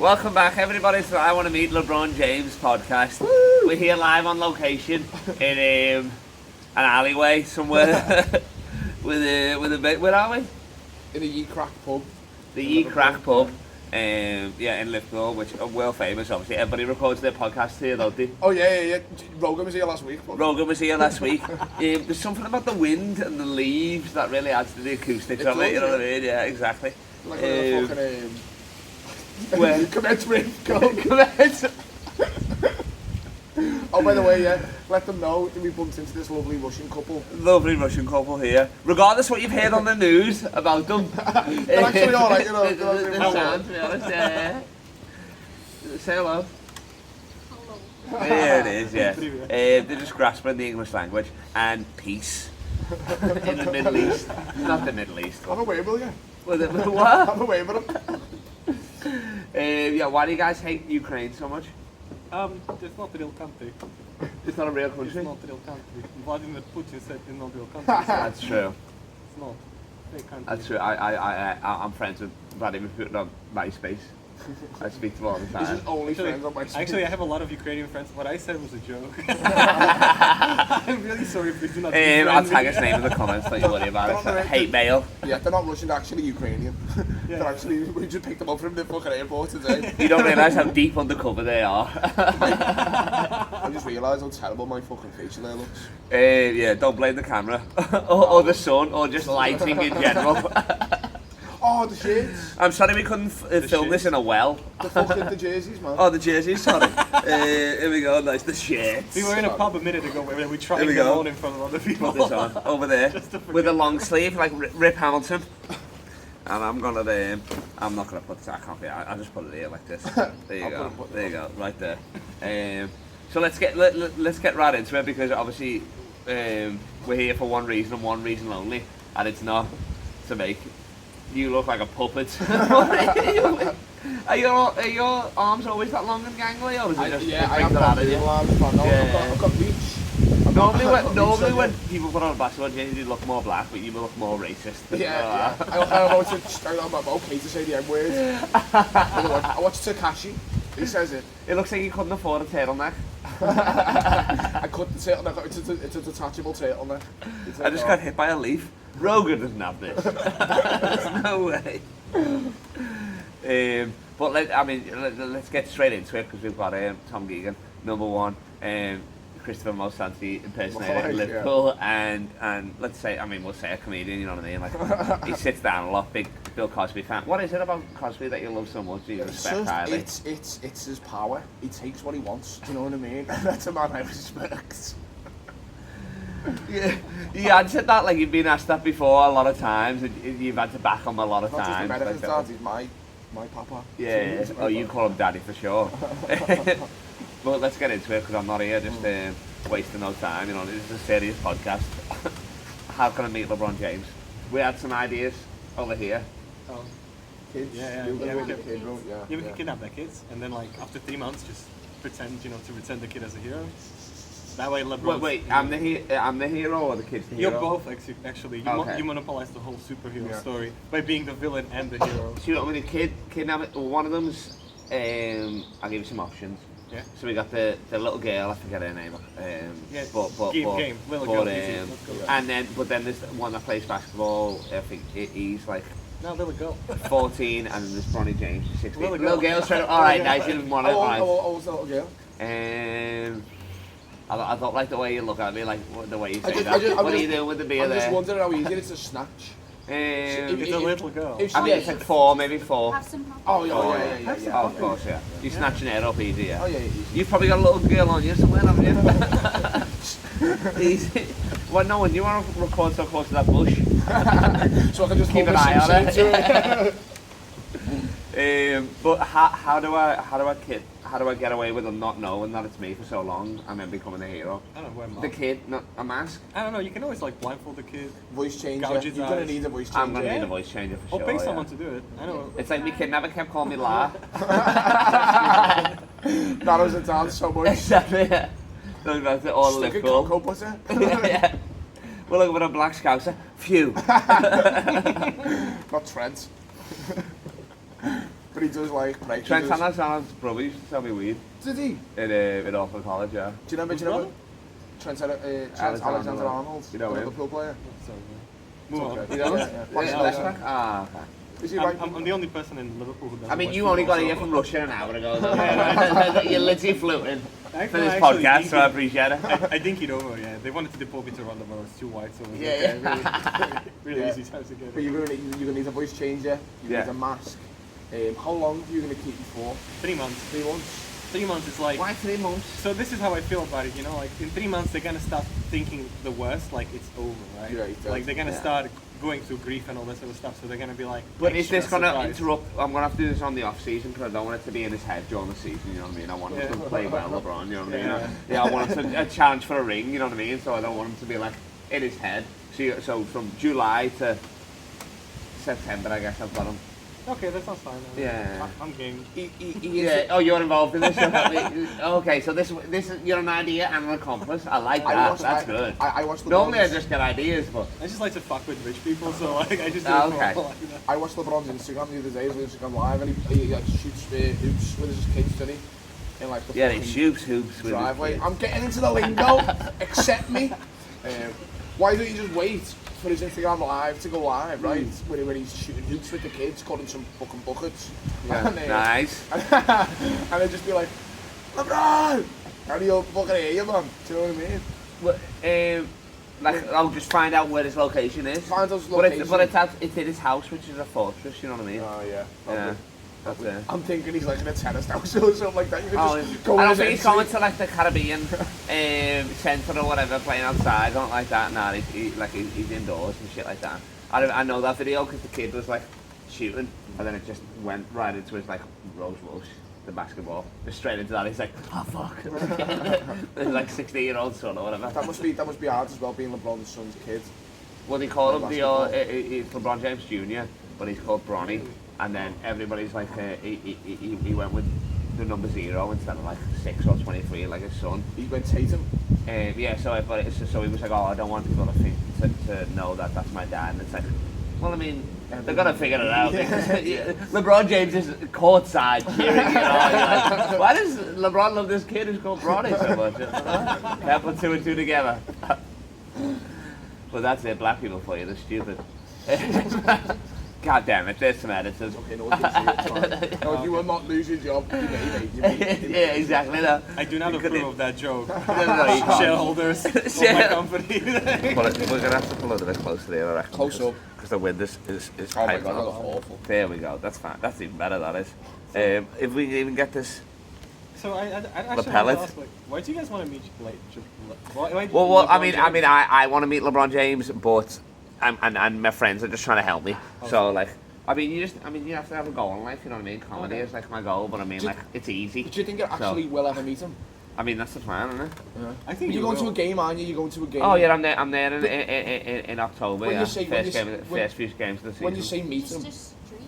Welcome back, everybody, to the I Want to Meet LeBron James podcast. Woo! We're here live on location in an alleyway somewhere. with a bit. Where are we? In the Ye Crack pub. The Ye Crack pub. In Liverpool, which are world famous, obviously. Everybody records their podcast here, don't they? Oh, yeah. Rogan was here last week. There's something about the wind and the leaves that really adds to the acoustics of it, you know what I mean? Yeah, exactly. Like a fucking... Where? Commence riff, go. Commence. Oh, by the way, yeah, let them know that we bumped into this lovely Russian couple. Lovely Russian couple here. Regardless what you've heard on the news about them. They're actually alright, you know. They're sound, to be honest, yeah. Say hello. Hello. There it is, yeah. They're just grasping the English language and peace in the Middle East. Not the Middle East. I'm away with you. What? I'm away with them. Yeah, why do you guys hate Ukraine so much? It's not a real country. It's not a real country? It's not a real country. Vladimir Putin said it's not a real country. That's true. It's not. Fake country. That's true. I'm friends with Vladimir Putin on MySpace. I speak to him all the time. This is only friends on MySpace. Actually, I have a lot of Ukrainian friends. What I said was a joke. I'm really sorry if we do not I'll tag his name in the comments, don't you worry about it. Hate mail. Yeah, they're not Russian, they're actually Ukrainian. Yeah. They're actually, we just picked them up from the fucking airport today. You don't realise how deep undercover they are. I just realised how terrible my fucking facial hair looks. Yeah, don't blame the camera. or the sun, or just lighting in general. Oh, the shades. I'm sorry we couldn't film this in a well. The jerseys, man. Oh, the jerseys, sorry. Here we go, nice, the shirts. We were in a pub a minute ago where we tried them on in front of other people. Put this on, over there, with a long sleeve, like Rip Hamilton. And I'm not gonna put this, I can't be, I'll just put it here like this. There you go, right there. So let's get right into it, because obviously we're here for one reason and one reason only, and it's not to make you look like a puppet. Are your arms always that long and gangly, or is it just I have got I've got reach. Normally when people put on a basketball jersey, they look more black, but you look more racist. Yeah. I'm okay to say the M word. I watched Takashi. He says it. It looks like you couldn't afford a turtleneck. I couldn't turtleneck. It's a detachable turtleneck. I just got hit by a leaf. Rogan doesn't have this. There's no way. But let's get straight into it, because we've got Tom Keegan, number one, Christopher multisantie impersonator in Liverpool, and let's say, we'll say a comedian, you know what I mean? Like, he sits down a lot, big Bill Cosby fan. What is it about Cosby that you love so much, you respect highly? It's his power. He takes what he wants, do you know what I mean? That's a man I respect. Yeah, I'd said that, like, you've been asked that before a lot of times, and you've had to back him a lot of times. Not just dad, he's my papa. Yeah. Oh, you call him daddy for sure. But let's get into it, because I'm not here just wasting no time, you know, this is a serious podcast. How can I meet LeBron James? We had some ideas over here. Oh. Kids? Yeah, we can kidnap their kids, and then, like, after 3 months, just pretend, to pretend the kid as a hero. That way, LeBron. Wait, I'm the hero, or the kid's the hero? You're both, actually. You monopolize the whole superhero story by being the villain and the hero. So you know, the kid kidnapped. One of them's. I'll give you some options. Yeah. So we got the little girl. I forget her name. Game. Little girl. And then there's one that plays basketball. I think he's like. No, little girl. 14, and then there's Bronny James, 16. Little girl. All right, nice. You want it, right? How was the little girl? I don't like the way you look at me, like the way you say that. What are you doing with the beer there? I'm just wondering how easy it is to snatch. It's a little girl. It's like 4, maybe 4. Have some Oh, yeah. Oh, of course, yeah. You're snatching it up easy, yeah. Oh, yeah, easy. You've probably got a little girl on you somewhere, haven't you? Easy. Well, no, when you want to record so close to that bush. So I can just keep an eye on it. But how do I get away with them not knowing that it's me for so long and then becoming a hero? I don't know, wear a mask. The kid, not a mask? I don't know, you can always like blindfold the kid. Voice changer. Gouge You're his going to eyes. need a voice changer. I'm going to need a voice changer for Or sure. pay someone to do it. I know. It's like me kidnapper kept calling me La. That was a dance so much. Exactly, yeah. Look, that's it, all Stick a Liverpool. cocoa butter. Yeah. We're looking for a black scouser. Phew. Not Trent. But he does like breaks. Trent Alexander's brother used to sell me weed Did he? in Oxford College, yeah. Do you remember? Trent Alexander-Arnold, You know the him? Liverpool player. So, move on. Okay. You don't? Yeah. Left back? Ah, okay. Is he right? I'm the only person in Liverpool who doesn't I mean, watch you only football, got here so- from Russia an hour ago. though. You're literally floating for Actually, this I podcast, actually so I appreciate it. I think it over, yeah. They wanted to deport me to Rwanda, but I was too white, so it was Yeah, really Yeah. easy time to get But it. you're gonna need a voice changer. You Yeah. need a mask. How long are you gonna keep you for? 3 months. 3 months. 3 months is like... Why 3 months? So this is how I feel about it, you know, like in 3 months they're gonna start thinking the worst, like it's over, right? Right, like they're gonna yeah. start going through grief and all that sort of stuff, so they're gonna be like... But is this extra going to surprised. interrupt? I'm going to have to do this on the off season because I don't want it to be in his head during the season. You know what I mean? I want him to play well, LeBron. You know what I mean? Yeah. Yeah, I want him to a challenge for a ring. You know what I mean? So I don't want him to be like in his head. So from July to September, I guess I've got him. Okay, that sounds fine. Yeah. I'm game. Yeah. Oh, you're involved in this. Okay, so this is you're an idea and an accomplice. I like that. That's good. I watched LeBron's, Normally I just get ideas, but I just like to fuck with rich people, so like I just do Ah, it for okay. all, like that. I watched LeBron's Instagram the other day. His Instagram live, and he like shoots hoops with his kids, doesn't he? In like the yeah, he fucking shoots hoops with his driveway. kids. I'm getting into the lingo. Accept me. Why don't you just wait for his Instagram live to go live, right? When he's shooting hoops with the kids, cutting some fucking buckets. Yeah, And, nice. and I'd just be like, LeBron! And he'll fucking hear you, man. Do you know what I mean? Well, like I'll just find out where his location is. Find out his But it's location. it's in his house, which is a fortress. You know what I mean? Oh, yeah. Yeah. That's it. I'm thinking he's like in a tennis house or something like that. You can Oh, just go I in don't his think he's entry. going to like the Caribbean centre or whatever, playing outside. I don't like that. Nah, he's indoors and shit like that. I know that video because the kid was like shooting, and then it just went right into his like Rose Walsh, the basketball, just straight into that. He's like, oh fuck, his like 16-year-old son or whatever. That must be hard as well, being LeBron's son's kid. Well, they call him Basketball. it's LeBron James Jr., but he's called Bronny. And then everybody's like, he went with the number 0 instead of like 6 or 23, like his son. He went Tatum. Yeah, so he was like, oh, I don't want people to think to know that that's my dad. And it's like, well, I mean, they're gonna figure it out. Because LeBron James is courtside cheering. You know, like, why does LeBron love this kid who's called Bronny so much? Can't put 2 and 2 together. Well, that's it. Black people for you. They're stupid. God damn it, there's some editors. Okay, no one can see it. It's fine. No, you will not lose your job. You made. Yeah, exactly. No. I do not You approve couldn't- of that joke. No, you can't. Shareholders of my company. We're gonna have to pull it a bit closer there, I reckon. Close up. Because the wind is Oh my hyped god, that up. was awful. There we go. That's fine. That's even better. That is. If we can even get this. So I actually Lapel want it. to ask, like, why do you guys want to meet? Like, why Well, I LeBron mean, James? I want to meet LeBron James, but and my friends are just trying to help me. So like, I mean, you have to have a goal in life. You know what I mean? Comedy is like my goal, but I mean, Do- like, it's easy. Do you think you actually will ever meet him? I mean, that's the plan, isn't it? I think You're you going to will. a game, aren't you? You're going to a game. Oh yeah, I'm there in October. When you Yeah, say- when you first few games of the season. When you say meet It's him, just street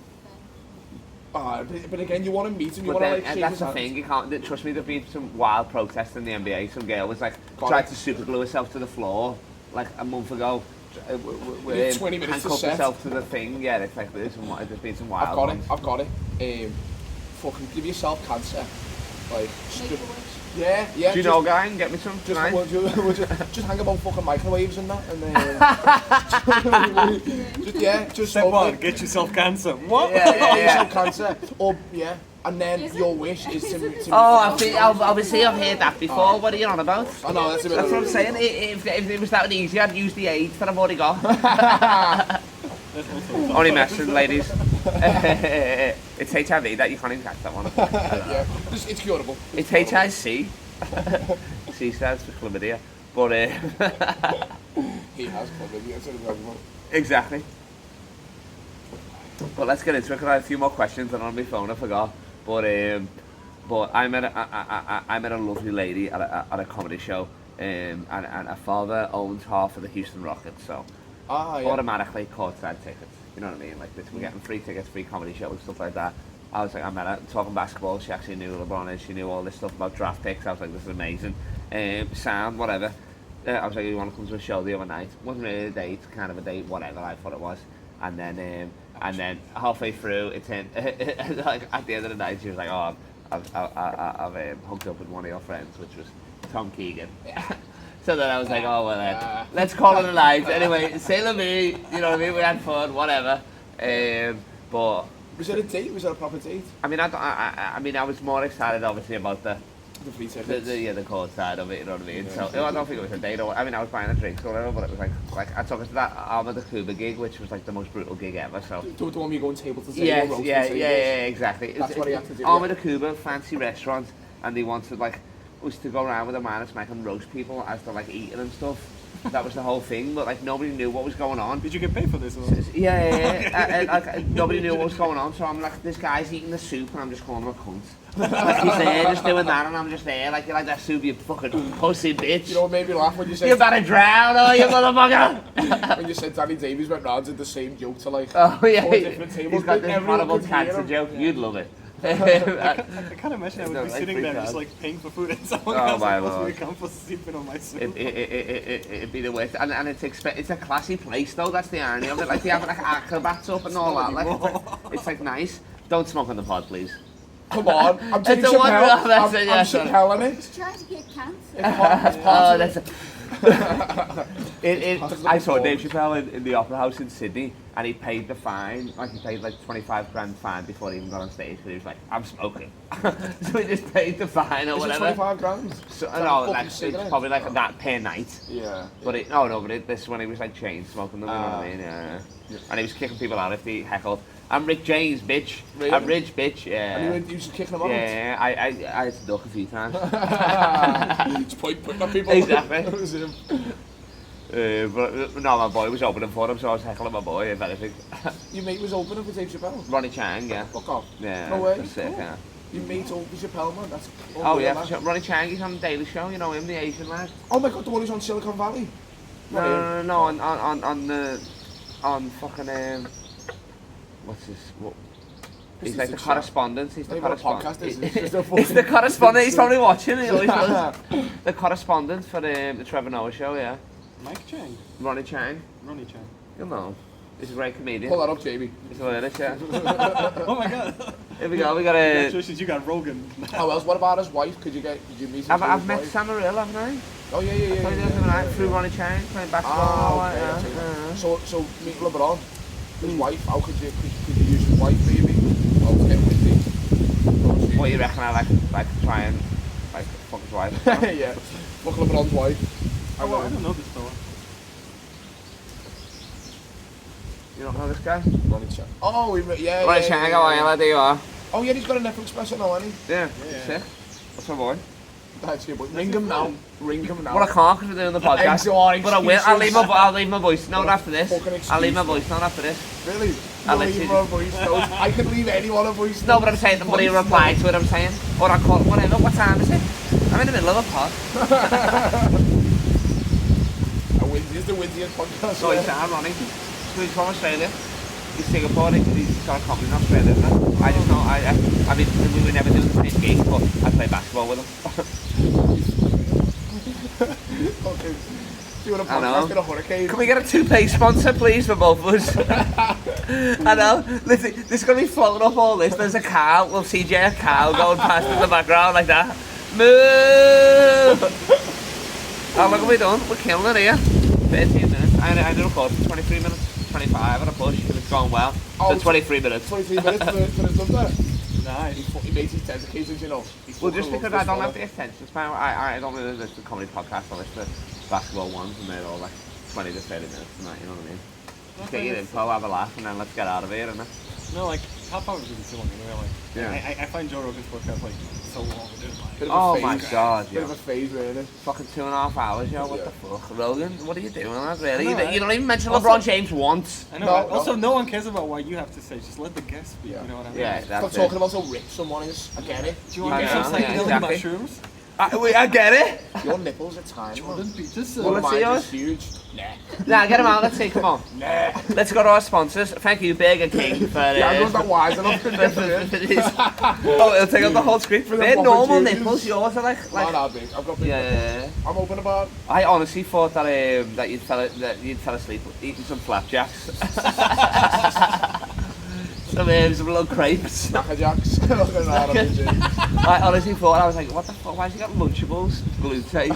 then. but again, you want to meet him. You But want to then, like shake that's his the hand. thing, you can't, trust me, there've been some wild protests in the NBA. Some girl was like, Got tried it. to super glue herself to the floor, like a month ago. You had 20 minutes to handcuff set. herself to the thing, yeah, it's like, there's been some wild I've got ones. it. I've got it. Fucking give yourself cancer. Like, Make a wish. yeah. Do you know a guy and get me some Just, tonight? just hang about fucking microwaves and that, and then just Step smoke one, it. get yourself cancer. What? Yeah. Yourself cancer, or and then Is it? your wish is to Oh, obviously I've heard that before. What are you on about? I know that's a bit. That's what I'm saying. If it was that easy, I'd use the AIDS that I've already got. That's also Only messing, ladies. It's HIV that you can't even catch that one. Yeah, it's curable. It's HIC. C stands for chlamydia. But He has chlamydia. That's what it's about. exactly. But let's get into it because I have a few more questions and on my phone I forgot. But I met a lovely lady at a comedy show, and her father owns half of the Houston Rockets, so Yeah. automatically courtside tickets. You know what I mean? Like we're getting free tickets, free comedy shows, stuff like that. I was like, I met her talking basketball. She actually knew who LeBron is. She knew all this stuff about draft picks. I was like, this is amazing. Sound, whatever. I was like, you want to come to a show the other night? Wasn't really a date, kind of a date, whatever I thought it was. and then halfway through, it turned like at the end of the night, she was like, "Oh, I've hooked up with one of your friends, which was Tom Keegan." So then I was like, "Oh well, let's call it a night." Anyway, say la vie, you know what I mean? We had fun, whatever. But was it a date? Was it a proper date? I mean, I mean, I was more excited, obviously, about the free tickets. the court side of it, you know what I mean? So I don't think it was a date. I mean, I was buying a drink or whatever, but it was like I took her to that Arma de Cuba gig, which was like the most brutal gig ever. So the one you going table to table. Yes, yeah, exactly. That's what he had to do. Arma de Cuba, fancy restaurant, and they wanted like us to go around with a man and making roast people as they're like eating and stuff. That was the whole thing, but like nobody knew what was going on. Did you get paid for this? Or? Yeah. Nobody knew what was going on, so I'm like, this guy's eating the soup, and I'm just calling him a cunt. Like he's there, just doing that, and I'm just there, like, you like that soup, you fucking pussy bitch. You know what made me laugh when you said... You're about to drown, oh, you motherfucker! When you said Danny Davies went round did the same joke to like... Oh, yeah, four different tables. He's got this horrible cancer joke, you'd love it. I can't imagine I would be sitting there just like paying for food and someone else supposed to come for sleeping on my soup. It'd be the worst, and it's a classy place though. That's the irony of it. Like they have like acrobats up and all that. Like it's like nice. Don't smoke on the pod, please. Come on, I'm Dave It's a wonder- Chappelle. that's it, yeah, I'm sorry. Chappelle in it. He's trying to get cancer. It's part Oh, of that's it. I saw Dave Chappelle in the Opera House in Sydney, and he paid the fine. Like he paid like 25 grand fine before he even got on stage. Because he was like, "I'm smoking," so he just paid the fine or Is it whatever. 25 grand? So, no, like, it's probably like that per night. Yeah. But this is when he was like chain smoking them, you know what I mean? Yeah. And he was kicking people out if they heckled. I'm Rick James, bitch. Really? I'm rich, bitch. Yeah. And you was kicking them out? Yeah, I had to duck a few times. Just putting on people. Exactly. It was him. But no, my boy was opening for him, so I was heckling my boy, if anything. Your mate was opening for Dave Chappelle? Ronnie Chang, yeah. Fuck off. Yeah. No way. That's sick, Cool. yeah. Your mate opened for Chappelle, man. That's Oh yeah, man. for sure. Ronnie Chang, he's on the Daily Show, you know him, the Asian lad. Oh my god, the one who's on Silicon Valley? No, on fucking what's his what? He's like the correspondent. He's the correspondent. He's the correspondent. He's probably watching. He always was. The correspondent for the Trevor Noah show. Yeah. Mike Chang. Ronnie Chang. Ronnie Chang. You know, he's a great comedian. Pull that up, Jamie. He's hilarious, yeah. Oh my god. Here we go. We got a. Congratulations, you got Rogan. Oh, How else? What about his wife? Did you meet him? I've met Samaria, haven't I? Oh yeah. I played the other night through Ronnie Chang playing basketball. Okay. So meet LeBron. His wife. How could you use his wife maybe? Well, to get with the. What you reckon? I like try and like fuck his wife. Yeah. Fuck LeBron's wife. I don't know this fella. You don't know this guy? Ronnie Chang. Oh, yeah. Ronnie Chang, how are you, lad? There you are. Oh yeah, he's got a Netflix special now, hasn't he? Yeah. Sick. What's my boy? That's your boy. Ring him now. Well, I can't because we're doing the podcast. But I will. I'll leave my voice note after this. I'll leave my voice note after this. Really? I'll leave him a voice note. I can leave anyone a voice note. No, but I'm saying somebody reply to it. I'm saying, or I call it whatever. What time is it? I'm in the middle of a pod. It's the windiest podcast. So he's Ronnie. He's from Australia. He's Singapore. He's got a comedy in Australia, isn't it? I just know. I mean, we were never doing the same gig, but I play basketball with him. Okay. Doing a podcast in a hurricane. Can we get a toothpaste sponsor, please, for both of us? I know. Listen, this is going to be floating up all this. There's a cow. We'll see a cow going past in the background like that. Moo! How long have we done? We're killing it here. 13 minutes. I had to record for 23 minutes. 25 at a push because it's gone well. So 23 minutes. 23 minutes for his number. Nice. He makes his dedicated, you know. Well, just because I don't have the attention span, I don't really listen to comedy podcasts. I listen to basketball ones, and they're all like 20 to 30 minutes and that, you know what I mean? Just get your info, have a laugh, and then let's get out of here, innit? No, like, half hour is really too long anyway. Like, yeah. I find Joe Rogan's podcast like so long. Oh my god, Bit of a phase, really. Fucking 2.5 hours, yo. What the fuck? Rogan, what are you doing, lad? Really? Know, you don't even mention LeBron James once. I know. Also, no one cares about what you have to say. Just let the guest speak. You know what I mean? Yeah, Stop that's talking about how rich someone is. I get it. Do you want to get some psychedelic mushrooms? I get it. Your nipples are tiny. Jordan Peterson. Well, let's see Mine yours. is huge. Nah, get them out. Let's see. Come on. Nah. Let's go to our sponsors. Thank you, Burger King, for Yeah, I'm not wise enough to get them in. Oh, it'll take up the whole screen. For the They're normal opportunities. nipples. Yours are like. Not that big. I've got big Yeah, nipples. yeah, yeah. I'm open about it. I honestly thought that you'd fell asleep eating some flapjacks. some little crepes. Snacker Jacks. Looking around on the gym. I honestly thought, I was like, what the fuck? Why has he got Lunchables glued to it?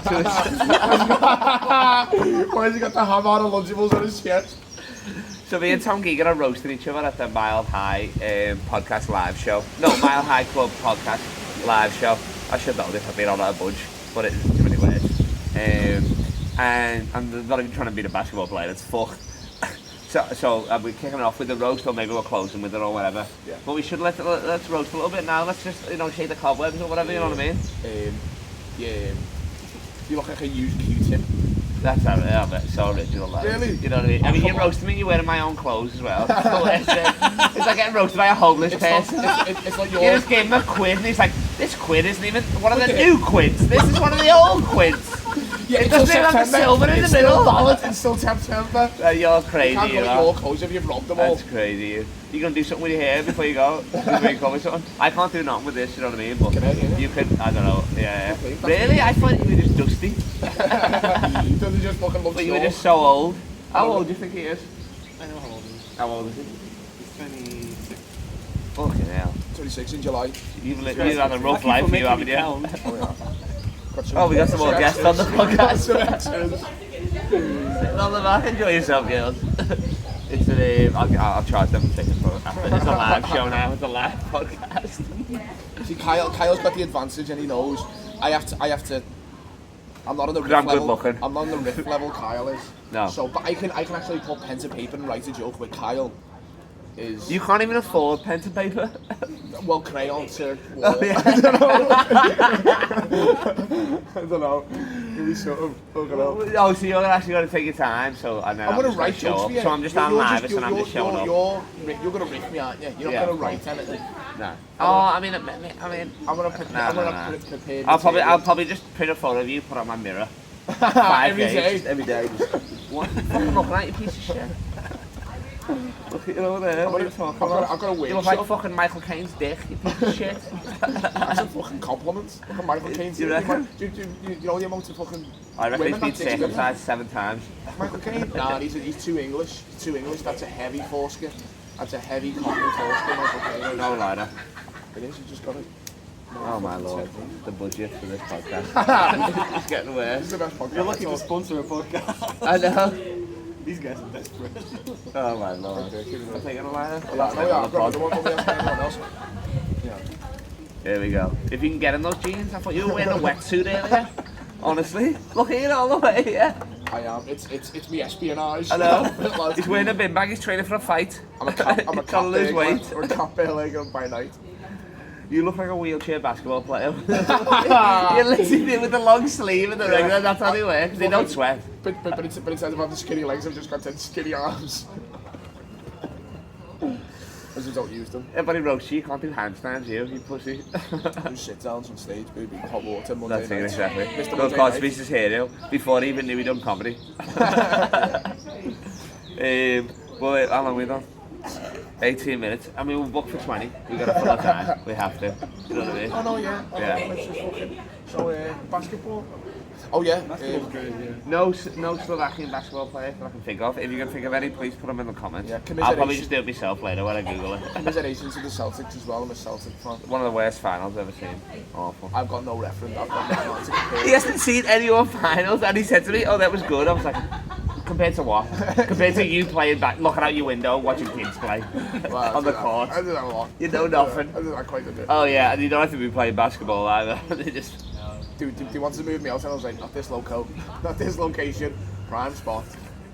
Why has he got the ham out of Lunchables on his chest? So me and Tom Keegan are roasting each other at the Mile High podcast live show. No, Mile High Club podcast live show. I should know this, I've been on it a bunch, but it's too many words. And I'm not even trying to be the basketball player, it's fucked. So we're kicking it off with the roast, or maybe we're closing with it or whatever. Yeah. But we should let's roast a little bit now. Let's just shake the cobwebs or whatever. You know what I mean? Yeah. You look like a used Q-tip. That's how it's so original. That is. Really? You know what I mean? I mean, you're roasting me. You're wearing my own clothes as well. It's like getting roasted by a homeless person. It's like You just gave him a quid, and he's like, "This quid isn't even one of the new quids. This is one of the old quids." Yeah, It doesn't even have the silver in the it's middle. Still valid, it's still September. You're crazy. You can't go you to know. your clothes if you've robbed them all. That's crazy. You gonna do something with your hair before you go? Before you come with something? I can't do nothing with this. You know what I mean? But Can I, yeah? you could. I don't know. Yeah. Okay, that's Really? I thought you were just dusty. Doesn't just fucking look But you were slow. just so old. How old do you think he is? I know how old he is. How old is he? He's 26. Fucking hell. 26 in July. You've had a rough life, you haven't you? Oh, yeah. Oh, we got some more guests on the podcast. Some extras. Sit on the back, enjoy yourself, girls. It's I'll charge them tickets for it after. It's a live show now. It's a live podcast. See, Kyle's got the advantage and he knows. I have to. I'm not on the riff I'm good level. looking. I'm not on the riff level Kyle is. No. So, but I can actually put pen to paper and write a joke with Kyle. Is You can't even afford pen to paper. well crayon to. Oh, yeah. I don't know. Give me sort of fucking up. Oh, so you're actually going to take your time, so I know. I'm gonna write show jokes up. for you. So I'm just You're on live, and I'm just showing up. You're gonna riff me, aren't you? You're Yeah, not of gonna write anything. No. Oh, I mean, I'm gonna Nah. prepare. I'll probably just print a photo of you, put it on my mirror. every day. Every day. Just, what? Fucking looking at you, piece of shit. Look at you over there. What are you talking about? I've got a You wig look like shop. fucking Michael Caine's dick, you piece of shit. That's a fucking compliment. Fucking Michael Caine. You reckon? Do you know the amount of fucking I reckon he's women been that dick's been? circumcised 7 times. Michael Caine? Nah, he's too English. He's too English. That's a heavy foreskin. That's a heavy cotton foreskin, Michael Caine. No lighter. It is, you just got it. Oh my lord, the budget for this podcast. It's getting This worse. is the best podcast. You're lucky I've to sponsor a podcast. I know. These guys are desperate. Oh my lord. Okay, keep it I'm up. taking a lighter. Oh yeah, I've got another one. Don't be asking anyone else. Yeah. Here we go. If you can get in those jeans, I thought you were wearing a wetsuit earlier. Honestly, look at it all the way. Yeah. I am. It's me espionage. I know. Like, He's wearing a bin bag. He's training for a fight. I'm a cat Trying to lose weight. I'm a cat bootlegger by night. You look like a wheelchair basketball player. You're literally with the long sleeve and the regular. That's how they work. They don't sweat. But instead of having skinny legs, I've just got 10 skinny arms. I just don't use them. Everybody roasts you. You can't do handstands. You pussy. Do sit downs on stage, baby. Hot water Monday That's it, night. exactly. Mr. Bill Monday Cosby's night. his hero before he even knew he'd done comedy. Well, how long have we done? 18 minutes. I mean, we'll book for 20. We've got to fill our time. We have to. You know what I mean? Oh no, yeah. Oh, Yeah. Let's just fucking. So, basketball. Oh yeah. No Slovakian basketball players that I can think of. If you can think of any, please put them in the comments. Yeah, I'll probably just do it myself later when I Google it. Commiserations to the Celtics as well. I'm a Celtic fan. One of the worst finals I've ever seen. Awful. I've got no reference. I've got nothing to compare. He hasn't seen any of the finals, and he said to me, "Oh, that was good." I was like, "Compared to what? Compared to you playing back, looking out your window, watching kids play Well, on the court. I do that a lot. You know nothing." I do that quite a bit. Oh yeah, and you don't have to be playing basketball either. They just. Dude, he wants to move me out, and I was like, not this not this location, prime spot.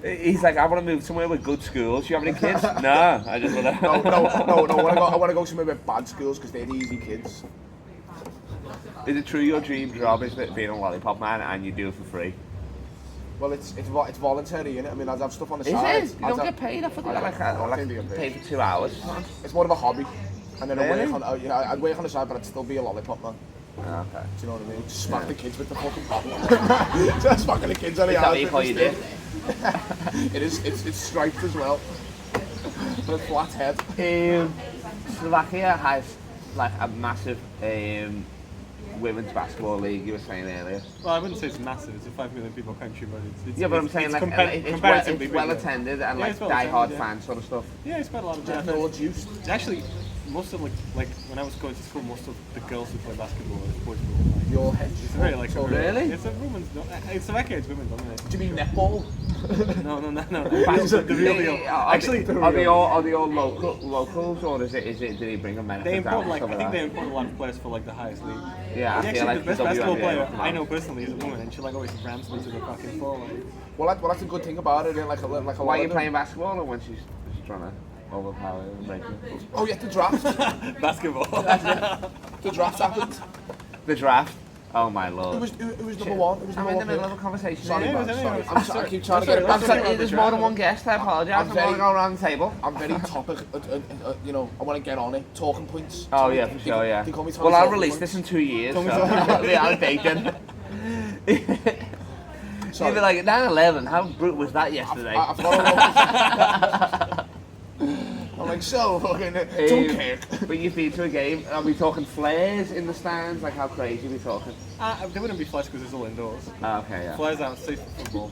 He's like, I want to move somewhere with good schools. You have any kids? No, I just want to. No. I want to go somewhere with bad schools because they're the easy kids. Is it true your dream job is being a lollipop man and you do it for free? Well, it's voluntary, innit? I mean, I'd have stuff on the Is side. it? You don't get paid? I thought you got like paid for 2 hours. It's more of a hobby. And then Really? I'd work on the side, but I'd still be a lollipop man. Okay. Do you know what I mean? Just smack the kids with the fucking paddle. Just smacking the kids on the Is that what arse you with call the your dick? stick. It is. It's striped as well. With a flat head. Slovakia has like a massive women's basketball league. You were saying earlier. Well, I wouldn't say it's massive. It's a 5 million people country, but it's Yeah, but I'm saying it's like comparatively it's big, well yeah. attended and Yeah, like it's well die-hard attended, yeah. fan sort of stuff. Yeah, it's quite a lot of They're all juiced. Actually, most of like when I was going to school, most of the girls who play basketball are sports women. Like, Your head. it's very like So really? It's a women's. It's Slovakia. It's women dominated. Do you mean netball? No. The real deal. Actually, are they all locals or is it did he bring them they benefits out import and like stuff I think they that? import a lot of players for like the highest league. Yeah, I feel Actually, like the best the basketball WNBA player come I out. know personally is a woman, and she like always rams me to the fucking floor. Like, Well, that's a good thing about it. Like a Why lot are you of playing basketball or when she's trying to overpower and break you? Oh yeah, the draft. basketball. The draft happened. The draft? Oh my It lord. was number one. It was I'm number in the one. middle pick. of a conversation. Sorry, Yeah, man. it was Sorry. anyway. I keep trying to get it. I'm sorry, there's more than one guest, I apologise. I'm I'm very- going to go around the table. I'm very topic. You know, I want to get on it. Talking points. Oh yeah, for sure, yeah. They call me Tommy Well, I'll Talking release Points. this in 2 years, so Tommy Talking I'll be dating. Sorry. You'll be like, 9/11, how brutal was that yesterday? I've got a I'm like, so fucking Dunkirk. But you've been to a game, are we talking flares in the stands? Like how crazy are we talking? They wouldn't be flash because it's all indoors. Okay, yeah. Flares aren't safe for football.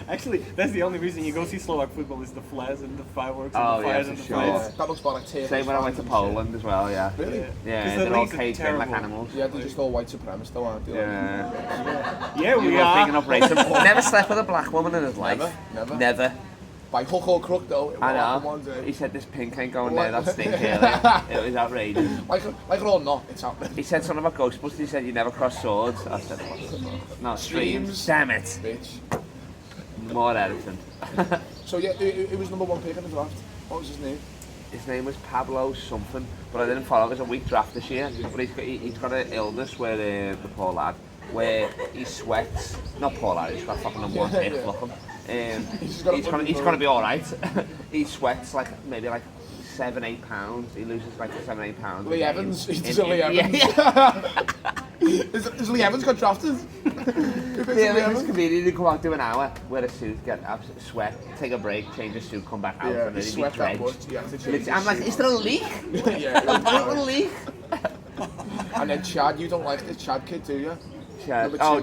Actually, that's the only reason you go see Slovak football is the flares and the fireworks and Oh, the yeah, fires for and the sure. fights. That looks like tears. Same when I went to Poland as well, yeah. Really? Yeah, 'Cause the they're all leagues are caged in like terrible. animals. Yeah, they're just all white supremacists, though, aren't they? Yeah. Yeah, You we were picking are. up racism. Never slept with a black woman in his life. Never. Never. By hook or crook, though. It I happened know. one day. He said this pink ain't going there, that stink earlier. It was outrageous. Like it or not, it's happening. He said something about Ghostbusters, he said you never cross swords. I said, what the fuck? No, streams. Streams. Damn it. Bitch. More editing. So yeah, it was number one pick in the draft. What was his name? His name was Pablo something, but I didn't follow. It was a weak draft this year. But he's got an illness where the poor lad, where he sweats. Not poor lad, he's got fucking number one pick, look him. He's gonna be alright. He sweats like maybe like 7-8 pounds. He loses like 7-8 pounds. Lee a game. Evans. He's Lee Evans. Yeah. Is Lee Evans got drafted? Yeah, like this comedian who come out, do an hour, wear a suit, get absolute sweat, take a break, change a suit, come back out, Yeah, and he then he'd be sweat that drenched. much. He had to change I'm his like, suit. is there a leak? Yeah, A brutal leak? And then Chad, you don't like this Chad kid, do you? Chad, Number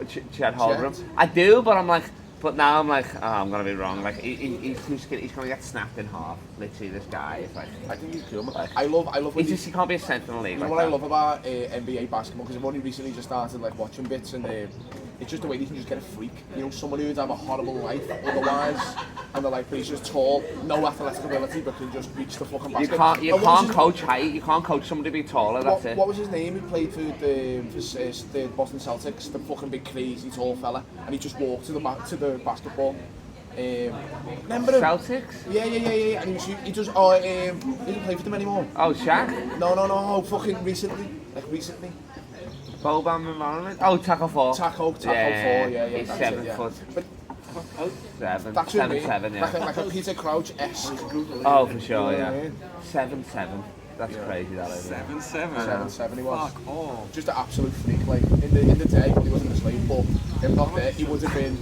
two Chad Holdrum. I do, but I'm like, but now I'm like, oh, I'm gonna be wrong. Like, he's too skinny. He's gonna get snapped in half. Literally, this guy is like, I think he's cool. I love when he can't be a centre in the league. You know like what I that. love about NBA basketball, because I've only recently just started like watching bits, and it's just the way they can just get a freak. You know, someone who would have a horrible life otherwise, and they're like, but he's just tall, no athletic ability, but can just reach the fucking basket. You can't coach height. You can't coach somebody to be taller. That's it. What was his name? He played for the Boston Celtics, the fucking big crazy tall fella, and he just walked to the basketball. Remember him? Celtics? Yeah. And he does. He doesn't play for them anymore. Oh, Shaq? No. Fucking recently. Boban environment? Oh, tackle 4. Tackle 4. Yeah. He's that's 7 it, yeah. foot. But Seven. that's what I mean. 7, yeah. Like a Peter Crouch-esque. Oh, for sure, You know what I yeah. mean? 7. That's crazy, that is. 7-7. 7 he was. Fuck off. Just an absolute freak. Like in the day, he wasn't a slave, but if not dead, he would have been.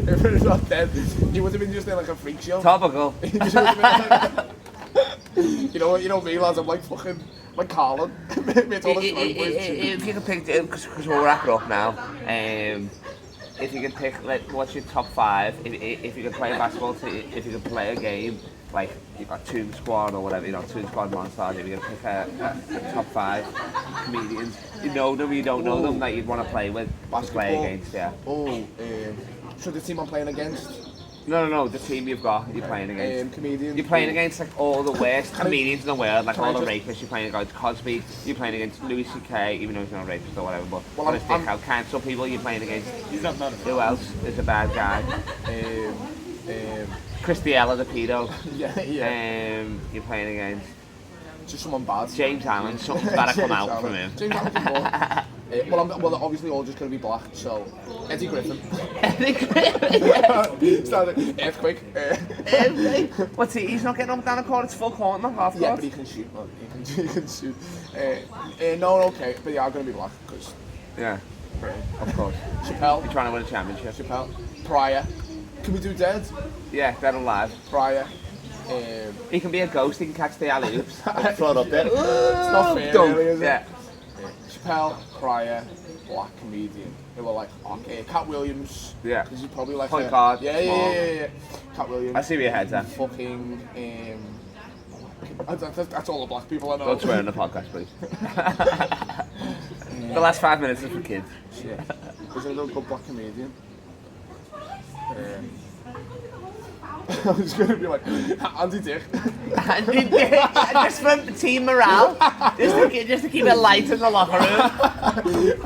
If he was not dead, he would have been just in like a freak show. Topical. He just would have been like, you know me, lads. I'm like fucking like Carlin. If you could pick, because we're wrapping up now, if you could pick, like, what's your top 5? If you could play a basketball team, if you could play a game, like you've got Toon Squad or whatever, you know, Toon Squad Montage, if you could pick a top 5 comedians, you know them, you don't know them, that you'd want to play with, play against, yeah. So the team I'm playing against? No, the team you're playing against. Comedians. You're playing against like all the worst Can I- comedians in the world, like can all I the just- rapists. You're playing against Cosby. You're playing against Louis C.K. Even though he's not a rapist or whatever. But Well, on his I'm- dick out, cancel people. You're playing against. He's not bad. Who else is a bad guy? Christiella the pedo. Yeah. You're playing against Just someone bad. James Allen. Something's better come James out from Allen. him. James Allen can ball. Well, they're obviously all just going to be black, so Eddie Griffin. Eddie Griffin, yeah. Started Earthquake. What's he? He's not getting up down the court, it's full court, not half court. Yeah, but he can shoot, man. He can shoot. No, okay, but yeah, I'm going to be black, because... Yeah, of course. Chappelle. You're trying to win a championship. Chappelle. Pryor. Can we do dead? Yeah, dead alive. Pryor. He can be a ghost, he can catch the alley-oops. Float up there. It's not fair, really, is it? Yeah. Chappelle, Pryor, black comedian. They were like, okay, Cat Williams. Yeah. Because he's probably like Point guard. Yeah. Cat Williams. I see where your head's at. Fucking, that's all the black people I know. Don't swear in the podcast, please. The last 5 minutes is for kids. Yeah. There's another good black comedian. I was going to be like, Andy Dick. Andy Dick, just for team morale, just to keep it light in the locker room.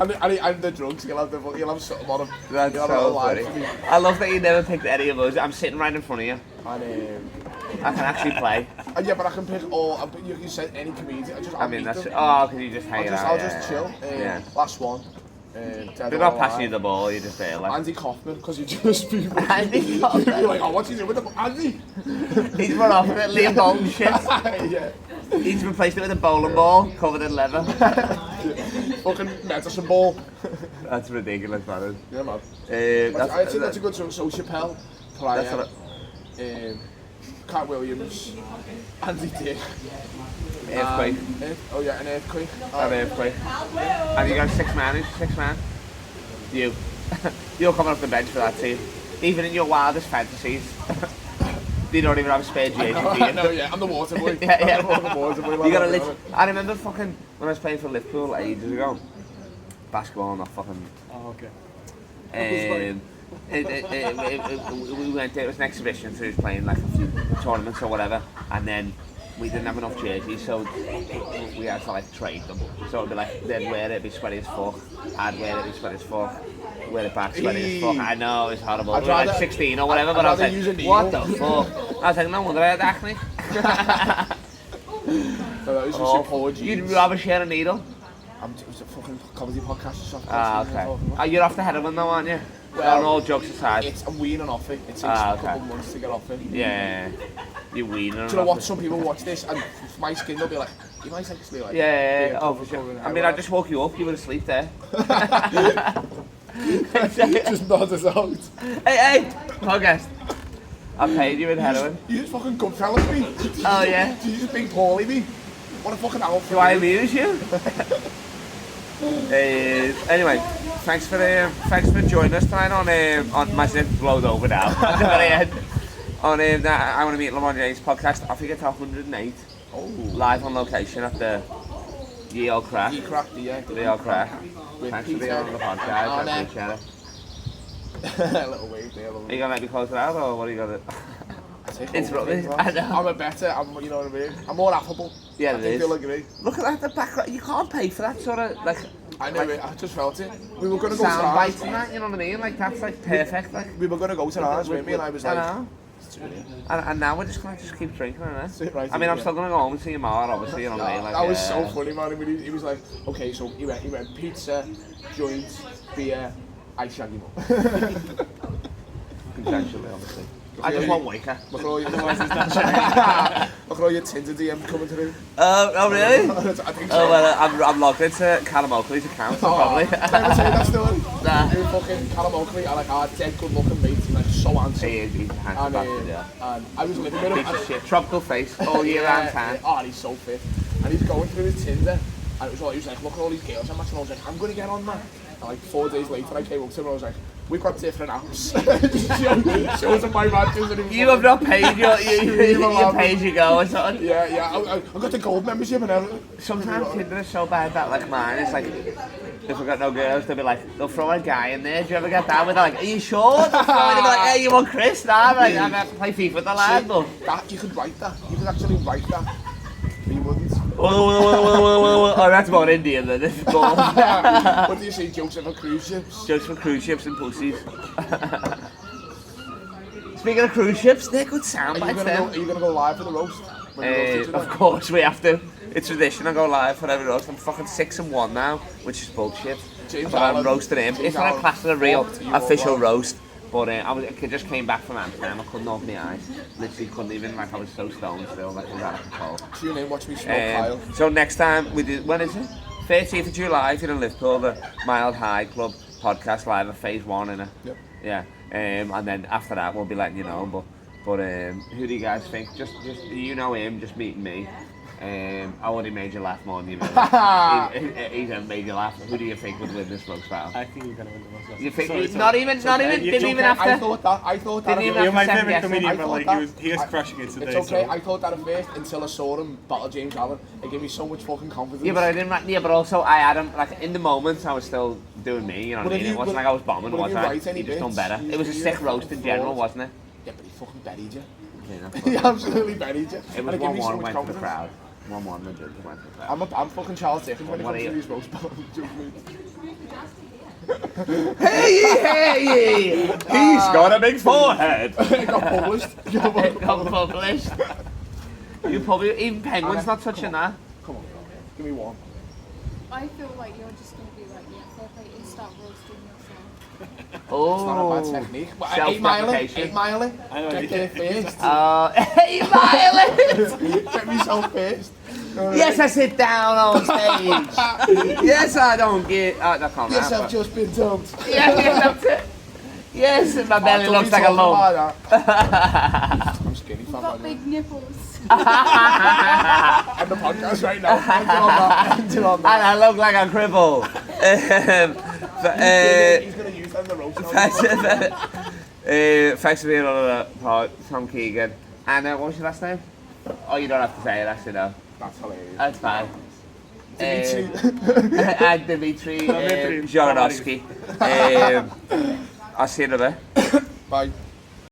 and the drugs, you'll have something on him. That's so funny. I love that you never picked any of those. I'm sitting right in front of you. And I can actually play. Yeah, but I can pick all. You said any comedian. I mean, that's. Oh, because you just hang out. I'll just chill. Yeah. Last one. They're not passing you the ball, you're just there. Like. Andy Kaufman, because you just be. Andy Kaufman. You're like, oh, what's he doing with the Andy? He's run off with it, Liam Bolton shit. Yeah. He's replaced it with a bowling ball covered in leather. Fucking medicine ball. That's ridiculous, man. Yeah, man. I'd say that's a good song. So Chappelle, Pryor, Cat Williams, Andy Dick. Earthquake. Oh yeah, an earthquake. An earthquake. And you got 6 man? Who's 6 man? You. You're coming off the bench for that team. Even in your wildest fantasies. You don't even have a spare jersey. I know, yeah. I'm the water boy. Yeah. I'm the water boy. You gotta live. I remember fucking when I was playing for Liverpool ages ago. Basketball, not fucking. Oh, okay. We went there, it was an exhibition, so he was playing like a few tournaments or whatever, and then we didn't have enough jerseys, so we had to like trade them. So it'd be like, they'd wear it, it'd be sweaty as fuck, I'd wear it, it'd be sweaty as fuck, wear it back, sweaty as fuck. I know, it's horrible. We were like 16 or whatever, but I was like, what the fuck? I was like, no wonder I had acne. So that was just forward. You'd rather share a needle? It was a fucking comedy podcast or something. Okay. You're off the heroin though, aren't you? Well, all jokes aside. I'm weaning off it. It takes a couple of months to get off it. Yeah. You're weaning off it. Do you know what? Some people watch this and my skin will be like, you might actually like... Yeah. Oh, for sure. I mean, I just woke you up. You were asleep there. Just nod us out. Hey, podcast. I paid you in heroin. You just fucking good fellas me. Oh, yeah? You just big poorly me. What a fucking outfit. Do I amuse you? Anyway, thanks for joining us tonight on my zip blows over now at the very end on I Want to Meet LeBron James podcast. I think it's 108 live on location at the Ye Old Crack. The Old Crack. Thanks for being on the podcast. I appreciate it. A little wave there. Are you gonna let me close it out, or what are you gonna? It's rubbish. I know. I'm a better. You know what I mean. I'm more affable. Yeah, I think you'll agree. Look at that, the background. You can't pay for that sort of like. I know it. I just felt it. We were gonna go sound to bites and that. You know what I mean? Like that's like perfect. Like we were gonna go to ours, weren't we? And I was like, I know. And now we're just gonna keep drinking, innit? Right, I mean, I'm still gonna go home and see your mom, obviously. You know what I mean? Like, that was so funny, man. He was like, okay, so he went pizza, joints, beer, ice shaggy mum. Consensually, obviously. I just want Waker. Look at all your Tinder DM coming through. Oh really? I think so. Oh well, I'm logged into Callum Oakley's account, so probably. Never say that still. Nah. Fucking Callum Oakley, I like our dead good looking mate. He's like so handsome. He's handsome bastard, yeah. And I was living with him. Piece of shit, tropical face, all year round tan. Oh, he's so fit. And he's going through his Tinder, and he was like, look at all these girls I'm matching. I was like, I'm gonna get on that. And like 4 days later, I came up to him and I was like, we've got different apps. Shows him my matches. And you have not paid your pay as you go or something. Yeah. I got the gold membership and everything. Sometimes Tinder is so bad that like mine, it's like, if we got no girls, they'll be like, they'll throw a guy in there. Do you ever get that? Where they're like, are you sure? They'll be like, hey, you want Chris? Nah, I'm like, I'm going to play FIFA with the lad. That, you could write that. You could actually write that. But you wouldn't. Oh, that's about India then. This is gold. What do you say, jokes for cruise ships? Jokes for cruise ships and pussies. Speaking of cruise ships, they're good sound bites then. Are you going to go live for the roast? When we roast each other. Of course we have to. It's tradition. I go live for every roast. I'm fucking 6-1 now, which is bullshit. James But I'm Allen- roasting him. James It's not a Allen class of a real walked you official over. roast. But I just came back from Amsterdam. I couldn't open my eyes. Literally couldn't even. Like I was so stoned still. Like I was out of control. Tune in, watch me smoke Kyle. So next time we do. When is it? 13th of July. If you're in Liverpool, the Mild High Club podcast live at phase 1 in it. Yep. Yeah. And then after that we'll be letting you know. But who do you guys think? Just you know him. Just meeting me. I already made you laugh more than you. He's made you laugh. Who do you think would win this roast battle? I think you're gonna win the roast battle. You think? Sorry, Not even. Didn't even have I to. thought that. Didn't even You're my Second favourite guessing. comedian, I but thought like that. he was I- crushing it today. It's okay. So. I thought that at first until I saw him battle James Allen. It gave me so much fucking confidence. Yeah, but I didn't. Yeah, but also I had him. Like in the moment, I was still doing me. You know what I mean? It wasn't like I was bombing, but if was you I? write any He just done bits, better. It was a you- sick roast in general, wasn't it? Yeah, but he fucking buried you. Yeah, that's He what- absolutely buried you. It And was it gave me 1-1 so much went to the confidence. crowd. 1-1 the judges went to the crowd. I'm fucking Charles Dickens when it What comes are to you? these roast battles. Hey! He's got a big forehead. It got published. It got published. You probably even Penguin's not touching that. Come on, give me one. I feel like you're just going to be like, yeah, fair play, and start roasting yourself. Oh, It's not a bad technique. But 8 mile it, self-deprecation. 8 mile it. I know, Get there first. Hey, Violet! Get myself first. Yes, I sit down on stage. Yes, I don't get. I can't Yes, rap, I've just been dumped. but- Yeah, that's it. Yes, and my belly Don't looks be like a talking lump. about that. I'm skinny, You've fam. got big nipples. I'm the podcast right now. Ending on that. Ending on And that. I look like a cripple. He's going to use that in the roast. Thanks for being on the pod, Tom Keegan. And what was your last name? Oh, you don't have to say it, actually, no. That's hilarious. That's fine. Dimitri. And Dimitri Dimitri. Zhorodowski. I'll see you in a bit. Bye.